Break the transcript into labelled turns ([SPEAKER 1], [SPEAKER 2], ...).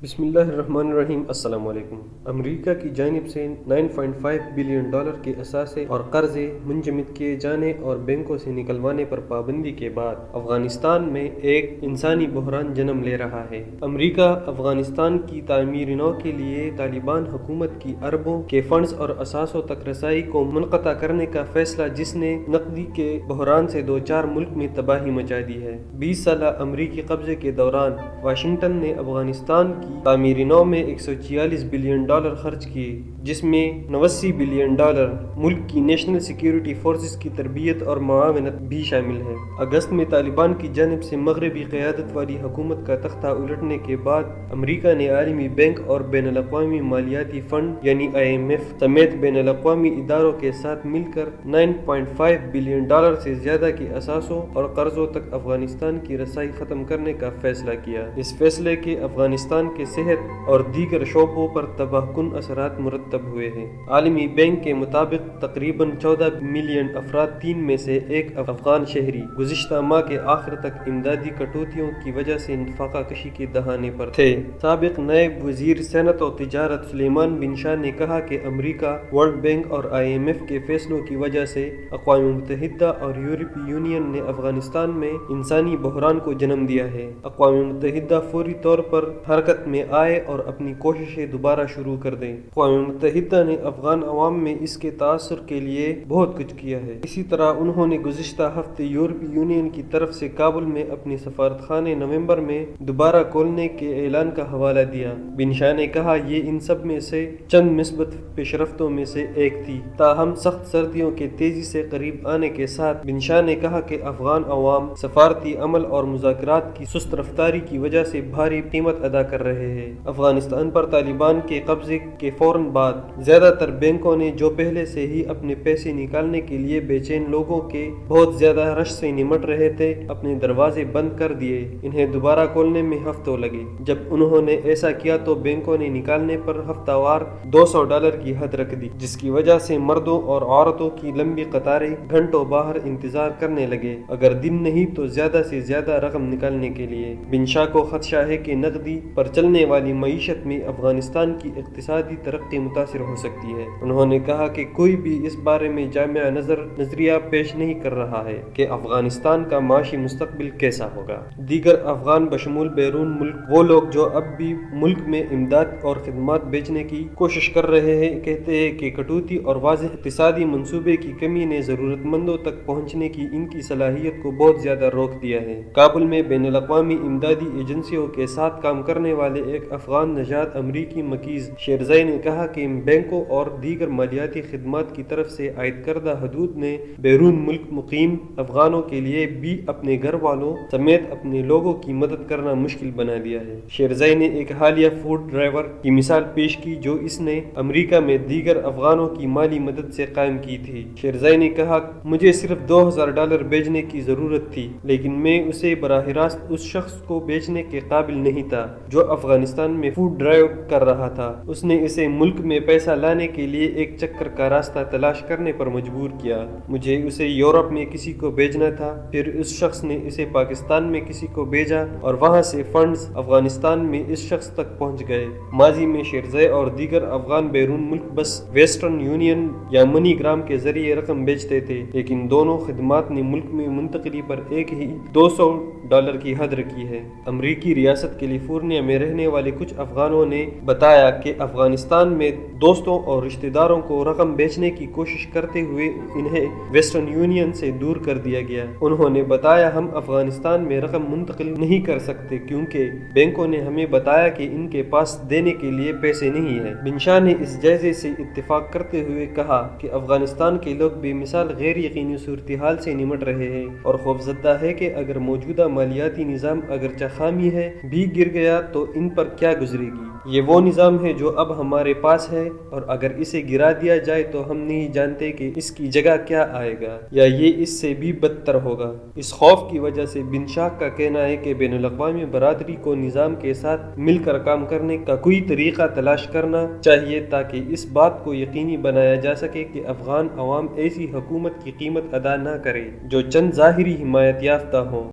[SPEAKER 1] بسم اللہ الرحمن الرحیم۔ السلام علیکم۔ امریکہ کی جانب سے 9.5 بلین ڈالر کے اثاثے اور قرضے منجمد کیے جانے اور بینکوں سے نکلوانے پر پابندی کے بعد افغانستان میں ایک انسانی بحران جنم لے رہا ہے۔ امریکہ افغانستان کی تعمیر نو کے لیے طالبان حکومت کی اربوں کے فنڈز اور اثاثوں تک رسائی کو منقطع کرنے کا فیصلہ، جس نے نقدی کے بحران سے دوچار ملک میں تباہی مچا دی ہے۔ 20 سالہ امریکی قبضے کے دوران واشنگٹن نے افغانستان کی تعمیر نو میں 146 بلین ڈالر خرچ کیے، جس میں 89 بلین ڈالر ملک کی نیشنل سیکیورٹی فورسز کی تربیت اور معاونت بھی شامل ہے۔ اگست میں طالبان کی جانب سے مغربی قیادت والی حکومت کا تختہ الٹنے کے بعد امریکہ نے عالمی بینک اور بین الاقوامی مالیاتی فنڈ یعنی IMF سمیت بین الاقوامی اداروں کے ساتھ مل کر 9.5 بلین ڈالر سے زیادہ کے اثاثوں اور قرضوں تک افغانستان کی رسائی ختم کرنے کا فیصلہ کیا۔ اس فیصلے کے افغانستان کے صحت اور دیگر شعبوں پر تباہ کن اثرات مرتب ہوئے ہیں۔ عالمی بینک کے مطابق تقریباً 14 ملین افراد، 3 میں سے 1 افغان شہری، گزشتہ ماہ کے آخر تک امدادی کٹوتیوں کی وجہ سے فاقہ کشی کے دہانے پر تھے۔ سابق نائب وزیر صنعت و تجارت سلیمان بن شاہ نے کہا کہ امریکہ، ورلڈ بینک اور IMF کے فیصلوں کی وجہ سے اقوام متحدہ اور یورپی یونین نے افغانستان میں انسانی بحران کو جنم دیا ہے۔ اقوام متحدہ فوری طور پر حرکت میں آئے اور اپنی کوششیں دوبارہ شروع کر دیں۔ اقوام متحدہ نے افغان عوام میں اس کے تاثر کے لیے بہت کچھ کیا ہے۔ اسی طرح انہوں نے گزشتہ ہفتے یورپی یونین کی طرف سے کابل میں اپنے سفارتخانے نومبر میں دوبارہ کھولنے کے اعلان کا حوالہ دیا۔ بن شاہ نے کہا، یہ ان سب میں سے چند مثبت پیشرفتوں میں سے ایک تھی۔ تاہم سخت سردیوں کے تیزی سے قریب آنے کے ساتھ بن شاہ نے کہا کہ افغان عوام سفارتی عمل اور مذاکرات کی سست رفتاری کی وجہ سے بھاری قیمت ادا کر رہے ہیں۔ افغانستان پر طالبان کے قبضے کے فوراً بعد زیادہ تر بینکوں نے، جو پہلے سے ہی اپنے پیسے نکالنے کے لیے بے چین لوگوں کے بہت زیادہ رش سے نمٹ رہے تھے، اپنے دروازے بند کر دیے۔ انہیں دوبارہ کھولنے میں ہفتوں لگے۔ جب انہوں نے ایسا کیا تو بینکوں نے نکالنے پر ہفتہ وار $200 کی حد رکھ دی، جس کی وجہ سے مردوں اور عورتوں کی لمبی قطاریں گھنٹوں باہر انتظار کرنے لگے، اگر دن نہیں تو زیادہ سے زیادہ رقم نکالنے کے لیے۔ بن شاہ کو خدشہ ہے کہ نقدی پر چلنے والی معیشت میں افغانستان کی اقتصادی ترقی متاثر ہو سکتی ہے۔ انہوں نے کہا کہ کوئی بھی اس بارے میں جامع نظریہ پیش نہیں کر رہا ہے کہ افغانستان کا معاشی مستقبل کیسا ہوگا۔ دیگر افغان بشمول بیرون ملک وہ لوگ جو اب بھی ملک میں امداد اور خدمات بھیجنے کی کوشش کر رہے ہیں، کہتے ہیں کہ کٹوتی اور واضح اقتصادی منصوبے کی کمی نے ضرورت مندوں تک پہنچنے کی ان کی صلاحیت کو بہت زیادہ روک دیا ہے۔ کابل میں بین الاقوامی امدادی ایجنسیوں کے ساتھ کام کرنے والے ایک افغان نژاد امریکی مکیز شیرزائی نے کہا کہ بینکوں اور دیگر مالیاتی خدمات کی طرف سے عائد کردہ حدود نے بیرون ملک مقیم افغانوں کے لیے بھی اپنے گھر والوں سمیت اپنے لوگوں کی مدد کرنا مشکل بنا دیا ہے۔ شیرزائی نے ایک حالیہ فوڈ ڈرائیور کی مثال پیش کی جو اس نے امریکہ میں دیگر افغانوں کی مالی مدد سے قائم کی تھی۔ شیرزائی نے کہا، مجھے صرف $2000 بھیجنے کی ضرورت تھی، لیکن میں اسے براہ راست اس شخص کو بیچنے کے قابل نہیں تھا جو افغانستان میں فوڈ ڈرائیو کر رہا تھا۔ اس نے اسے ملک میں پیسہ لانے کے لیے ایک چکر کا راستہ تلاش کرنے پر مجبور کیا۔ مجھے اسے یورپ میں کسی کو بھیجنا تھا، پھر اس شخص نے اسے پاکستان میں کسی کو بھیجا اور وہاں سے فنڈز افغانستان میں اس شخص تک پہنچ گئے۔ ماضی میں شیرزائی اور دیگر افغان بیرون ملک بس ویسٹرن یونین یا منی گرام کے ذریعے رقم بھیجتے تھے، لیکن دونوں خدمات نے ملک میں منتقلی پر ایک ہی $200 کی حد رکھی ہے۔ امریکی ریاست کیلیفورنیا میں رہنے والے کچھ افغانوں نے بتایا کہ افغانستان میں دوستوں اور رشتہ داروں کو رقم بھیجنے کی کوشش کرتے ہوئے انہیں ویسٹرن یونین سے دور کر دیا گیا۔ انہوں نے بتایا، ہم افغانستان میں رقم منتقل نہیں کر سکتے کیونکہ بینکوں نے ہمیں بتایا کہ ان کے پاس دینے کے لیے پیسے نہیں ہیں۔ بن شاہ نے اس جائزے سے اتفاق کرتے ہوئے کہا کہ افغانستان کے لوگ بے مثال غیر یقینی صورتحال سے نمٹ رہے ہیں اور خوفزدہ ہے کہ اگر موجودہ مالیاتی نظام اگرچہ خامی ہے بھی گر گیا تو ان پر کیا گزرے گی۔ یہ وہ نظام ہے جو اب ہمارے پاس ہے اور اگر اسے گرا دیا جائے تو ہم نہیں جانتے کہ اس کی جگہ کیا آئے گا یا یہ اس سے بھی بدتر ہوگا۔ اس خوف کی وجہ سے بن شاہ کا کہنا ہے کہ بین الاقوامی برادری کو نظام کے ساتھ مل کر کام کرنے کا کوئی طریقہ تلاش کرنا چاہیے تاکہ اس بات کو یقینی بنایا جا سکے کہ افغان عوام ایسی حکومت کی قیمت ادا نہ کرے جو چند ظاہری حمایت یافتہ ہوں۔